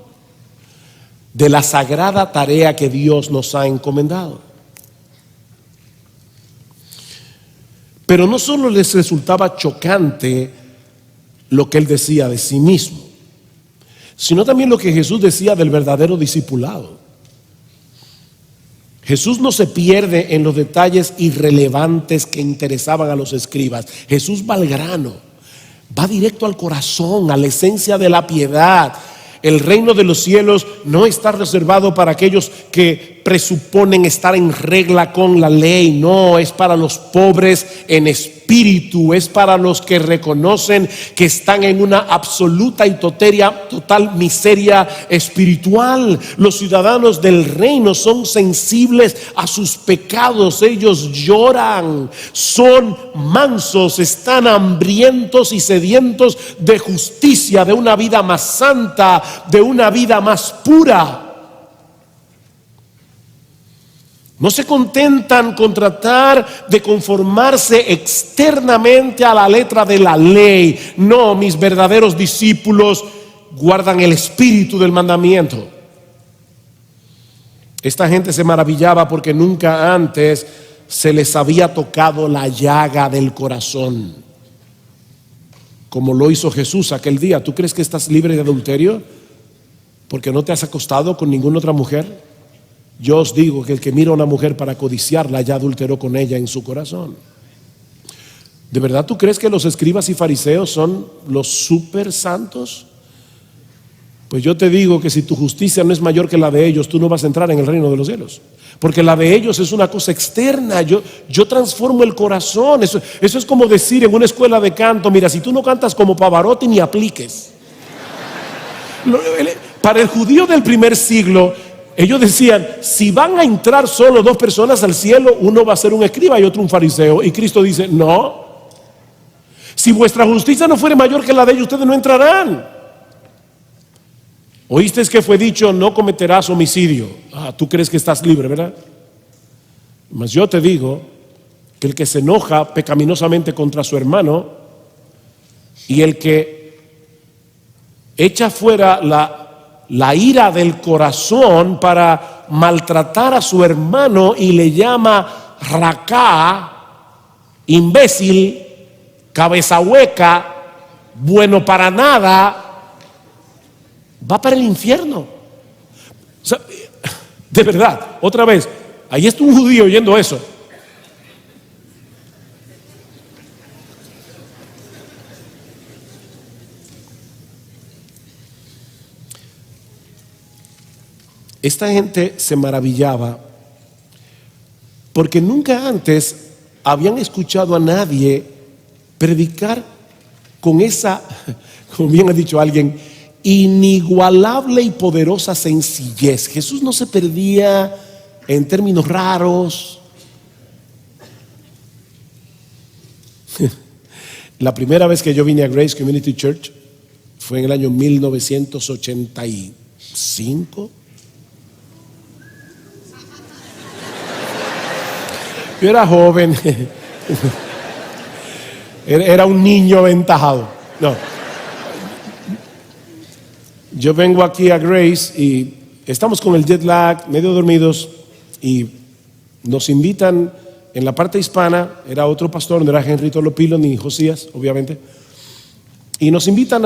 de la sagrada tarea que Dios nos ha encomendado. Pero no solo les resultaba chocante lo que él decía de sí mismo, sino también lo que Jesús decía del verdadero discipulado. Jesús no se pierde en los detalles irrelevantes que interesaban a los escribas. Jesús va al grano, va directo al corazón, a la esencia de la piedad. El reino de los cielos no está reservado para aquellos que presuponen estar en regla con la ley. No, es para los pobres en espíritu, es para los que reconocen que están en una absoluta y total miseria espiritual. Los ciudadanos del reino son sensibles a sus pecados, ellos lloran, son mansos, están hambrientos y sedientos de justicia, de una vida más santa, de una vida más pura. No se contentan con tratar de conformarse externamente a la letra de la ley. No, mis verdaderos discípulos guardan el espíritu del mandamiento. Esta gente se maravillaba porque nunca antes se les había tocado la llaga del corazón, como lo hizo Jesús aquel día. ¿Tú crees que estás libre de adulterio porque no te has acostado con ninguna otra mujer? Yo os digo que el que mira a una mujer para codiciarla ya adulteró con ella en su corazón. ¿De verdad tú crees que los escribas y fariseos son los super santos? Pues yo te digo que si tu justicia no es mayor que la de ellos, tú no vas a entrar en el reino de los cielos. Porque la de ellos es una cosa externa. Yo transformo el corazón. Eso es como decir en una escuela de canto, mira, si tú no cantas como Pavarotti, ni apliques. Para el judío del primer siglo, ellos decían, si van a entrar solo dos personas al cielo, uno va a ser un escriba y otro un fariseo. Y Cristo dice, no, si vuestra justicia no fuere mayor que la de ellos, ustedes no entrarán. Oíste que fue dicho, no cometerás homicidio. Tú crees que estás libre, ¿verdad? Mas yo te digo que el que se enoja pecaminosamente contra su hermano y el que echa fuera la ira del corazón para maltratar a su hermano y le llama racá, imbécil, cabeza hueca, bueno para nada, va para el infierno. O sea, de verdad, otra vez, ahí está un judío oyendo eso. Esta gente se maravillaba porque nunca antes habían escuchado a nadie predicar con esa, como bien ha dicho alguien, inigualable y poderosa sencillez. Jesús no se perdía en términos raros. La primera vez que yo vine a Grace Community Church fue en el año 1985. Yo era joven, era un niño aventajado. No. Yo vengo aquí a Grace y estamos con el jet lag, medio dormidos, y nos invitan en la parte hispana. Era otro pastor, no era Henrito Lopilo ni Josías, obviamente, y nos invitan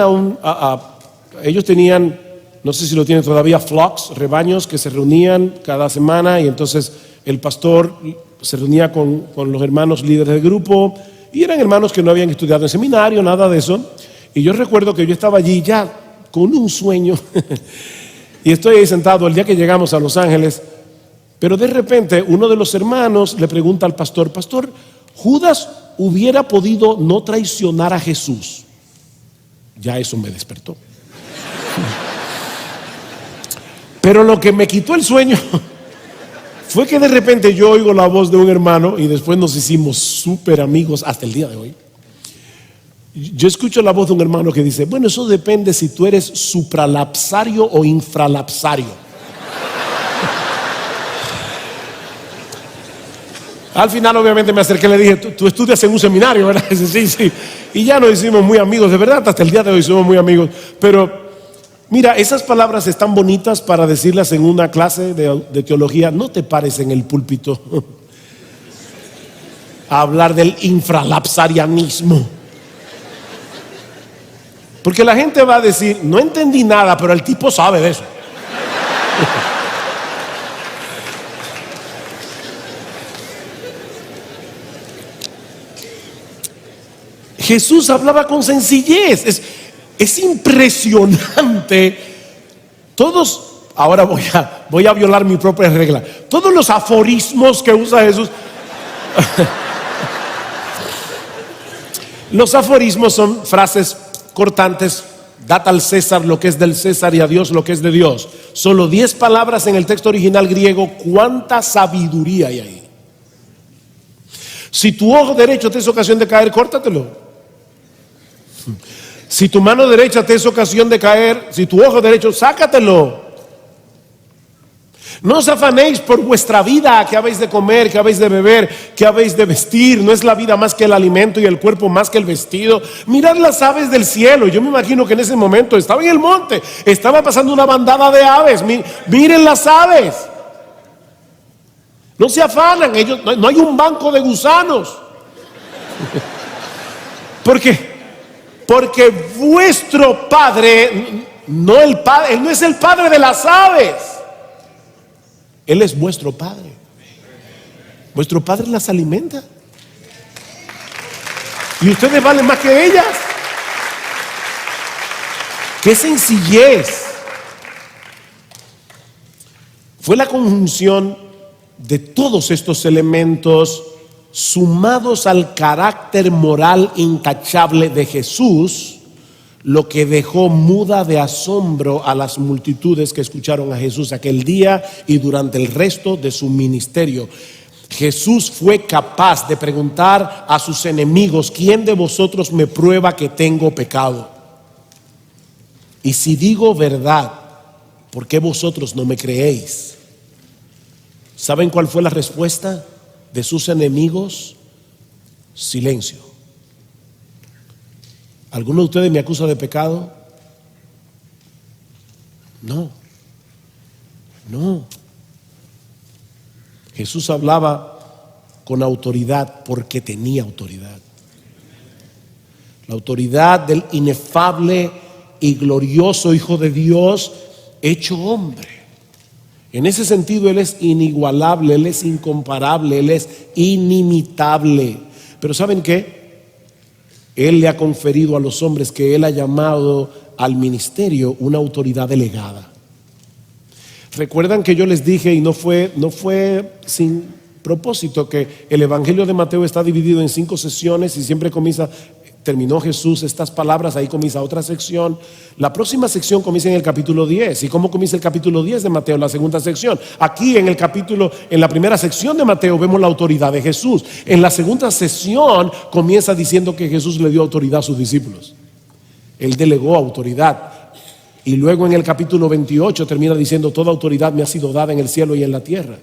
ellos tenían, no sé si lo tienen todavía, flocks, rebaños que se reunían cada semana, y entonces el pastor se reunía con los hermanos líderes del grupo, y eran hermanos que no habían estudiado en seminario, nada de eso. Y yo recuerdo que yo estaba allí ya con un sueño y estoy ahí sentado el día que llegamos a Los Ángeles, pero de repente uno de los hermanos le pregunta al pastor: pastor, ¿Judas hubiera podido no traicionar a Jesús? Ya eso me despertó. Pero lo que me quitó el sueño fue que de repente yo oigo la voz de un hermano, y después nos hicimos súper amigos hasta el día de hoy. Yo escucho la voz de un hermano que dice: bueno, eso depende si tú eres supralapsario o infralapsario. Al final obviamente me acerqué y le dije: tú estudias en un seminario, ¿verdad? Dice: sí. Y ya nos hicimos muy amigos, de verdad, hasta el día de hoy somos muy amigos. Pero mira, esas palabras están bonitas para decirlas en una clase de teología. No te pares en el púlpito a hablar del infralapsarianismo, porque la gente va a decir: no entendí nada, pero el tipo sabe de eso. Jesús hablaba con sencillez. Es impresionante. Ahora voy a violar mi propia regla. Todos los aforismos que usa Jesús. Los aforismos son frases cortantes. Dad al César lo que es del César y a Dios lo que es de Dios. Solo 10 palabras en el texto original griego. ¿Cuánta sabiduría hay ahí? Si tu ojo derecho te es ocasión de caer, córtatelo. Si tu mano derecha te es ocasión de caer, si tu ojo derecho, sácatelo. No os afanéis por vuestra vida, que habéis de comer, que habéis de beber, que habéis de vestir. No es la vida más que el alimento y el cuerpo más que el vestido. Mirad las aves del cielo. Yo me imagino que en ese momento estaba en el monte, estaba pasando una bandada de aves. Miren las aves. No se afanan, ellos, no hay un banco de gusanos. Porque vuestro Padre, Él no es el Padre de las aves. Él es vuestro Padre. Vuestro Padre las alimenta. Y ustedes valen más que ellas. ¡Qué sencillez! Fue la conjunción de todos estos elementos sumados al carácter moral intachable de Jesús, lo que dejó muda de asombro a las multitudes que escucharon a Jesús aquel día y durante el resto de su ministerio. Jesús fue capaz de preguntar a sus enemigos: ¿quién de vosotros me prueba que tengo pecado? Y si digo verdad, ¿por qué vosotros no me creéis? ¿Saben cuál fue la respuesta de sus enemigos? Silencio. ¿Alguno de ustedes me acusa de pecado? No. Jesús hablaba con autoridad porque tenía autoridad. La autoridad del inefable y glorioso Hijo de Dios hecho hombre. En ese sentido Él es inigualable, Él es incomparable, Él es inimitable. Pero ¿saben qué? Él le ha conferido a los hombres que Él ha llamado al ministerio una autoridad delegada. Recuerdan que yo les dije, y no fue sin propósito que el Evangelio de Mateo está dividido en 5 sesiones y siempre terminó Jesús estas palabras, ahí comienza otra sección. La próxima sección comienza en el capítulo 10. ¿Y cómo comienza el capítulo 10 de Mateo? La segunda sección. Aquí en la primera sección de Mateo vemos la autoridad de Jesús. En la segunda sección comienza diciendo que Jesús le dio autoridad a sus discípulos. Él delegó autoridad. Y luego en el capítulo 28 termina diciendo: toda autoridad me ha sido dada en el cielo y en la tierra.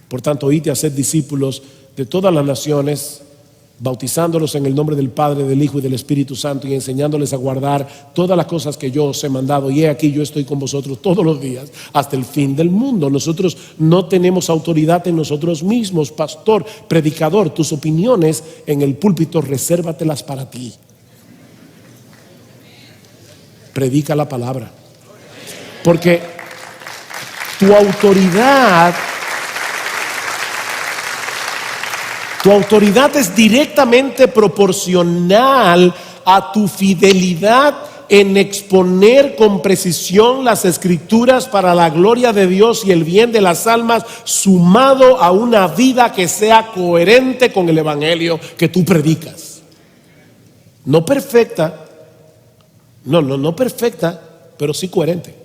Por tanto, id a ser discípulos de todas las naciones, bautizándolos en el nombre del Padre, del Hijo y del Espíritu Santo, y enseñándoles a guardar todas las cosas que yo os he mandado. Y he aquí, yo estoy con vosotros todos los días hasta el fin del mundo. Nosotros no tenemos autoridad en nosotros mismos. Pastor, predicador, tus opiniones en el púlpito, resérvatelas para ti. Predica la palabra, porque tu autoridad es directamente proporcional a tu fidelidad en exponer con precisión las escrituras para la gloria de Dios y el bien de las almas, sumado a una vida que sea coherente con el evangelio que tú predicas. No perfecta, no perfecta, pero sí coherente.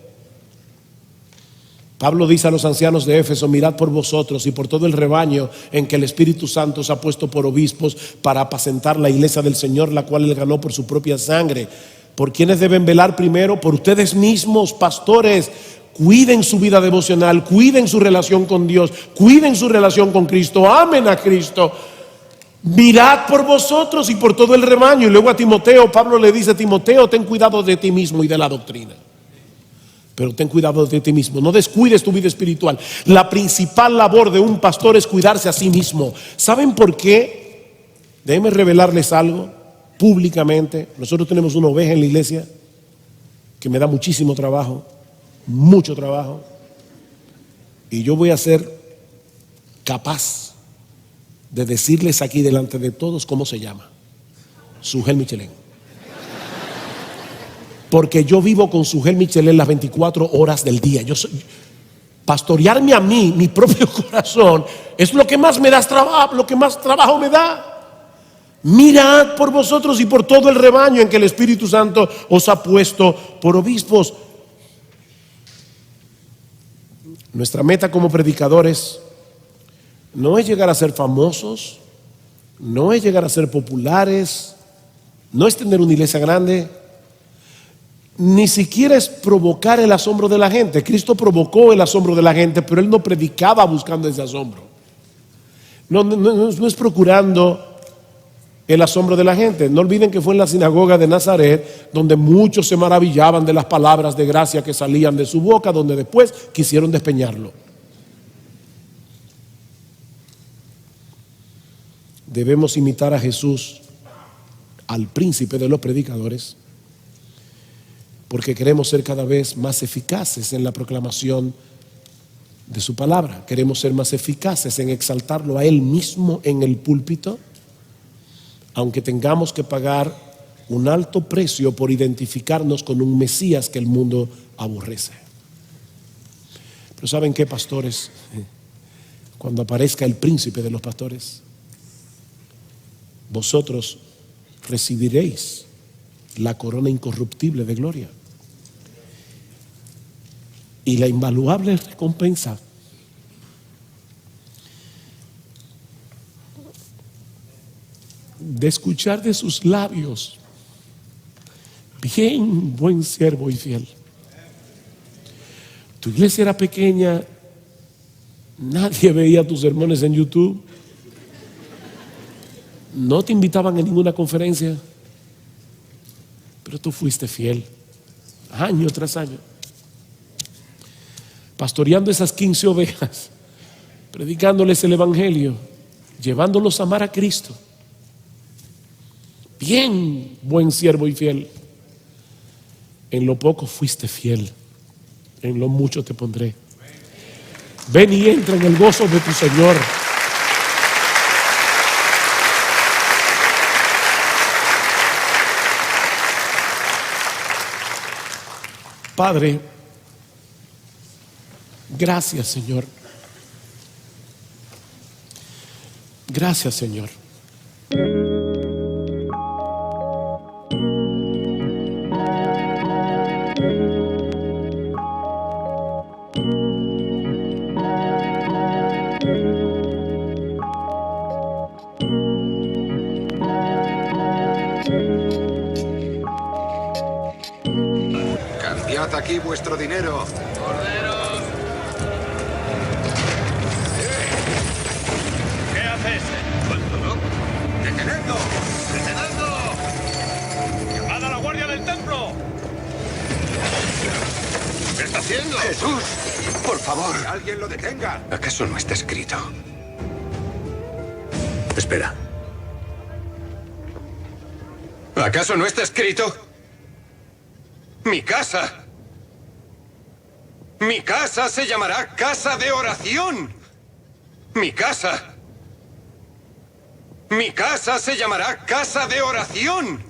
Pablo dice a los ancianos de Éfeso: mirad por vosotros y por todo el rebaño en que el Espíritu Santo os ha puesto por obispos para apacentar la iglesia del Señor, la cual él ganó por su propia sangre. ¿Por quiénes deben velar primero? Por ustedes mismos, pastores. Cuiden su vida devocional, cuiden su relación con Dios, cuiden su relación con Cristo, amen a Cristo. Mirad por vosotros y por todo el rebaño. Y luego a Timoteo, Pablo le dice: Timoteo, ten cuidado de ti mismo y de la doctrina. Pero ten cuidado de ti mismo, no descuides tu vida espiritual. La principal labor de un pastor es cuidarse a sí mismo. ¿Saben por qué? Déjenme revelarles algo públicamente. Nosotros tenemos una oveja en la iglesia que me da muchísimo trabajo, mucho trabajo. Y yo voy a ser capaz de decirles aquí delante de todos cómo se llama: Sujel Michelén. Porque yo vivo con Sujel Michelén las 24 horas del día. Pastorearme a mí, mi propio corazón, es lo que más me da trabajo, lo que más trabajo me da. Mirad por vosotros y por todo el rebaño en que el Espíritu Santo os ha puesto por obispos. Nuestra meta como predicadores no es llegar a ser famosos, no es llegar a ser populares, no es tener una iglesia grande, ni siquiera es provocar el asombro de la gente. Cristo provocó el asombro de la gente, pero él no predicaba buscando ese asombro. No es procurando el asombro de la gente. No olviden que fue en la sinagoga de Nazaret donde muchos se maravillaban de las palabras de gracia que salían de su boca, donde después quisieron despeñarlo. Debemos imitar a Jesús, al príncipe de los predicadores, porque queremos ser cada vez más eficaces en la proclamación de su palabra. Queremos ser más eficaces en exaltarlo a Él mismo en el púlpito, aunque tengamos que pagar un alto precio por identificarnos con un Mesías que el mundo aborrece. Pero ¿saben qué, pastores? Cuando aparezca el príncipe de los pastores, vosotros recibiréis la corona incorruptible de gloria y la invaluable recompensa de escuchar de sus labios: bien, buen siervo y fiel. Tu iglesia era pequeña, nadie veía tus sermones en YouTube, no te invitaban a ninguna conferencia, pero tú fuiste fiel año tras año, pastoreando esas 15 ovejas, predicándoles el evangelio, llevándolos a amar a Cristo. Bien, buen siervo y fiel. En lo poco fuiste fiel, en lo mucho te pondré. Ven y entra en el gozo de tu Señor. Padre, gracias, Señor, Gracias, Señor. Cambiad aquí vuestro dinero. ¿Qué haces? ¿Cuándo? ¡Detenedlo! ¡Detenedlo! ¡Llamad a la guardia del templo! ¿Qué está haciendo? ¡Jesús! ¡Por favor! ¡Que alguien lo detenga! ¿Acaso no está escrito? Espera. ¿Acaso no está escrito? ¡Mi casa! ¡Mi casa se llamará casa de oración! ¡Mi casa! ¡Mi casa se llamará casa de oración!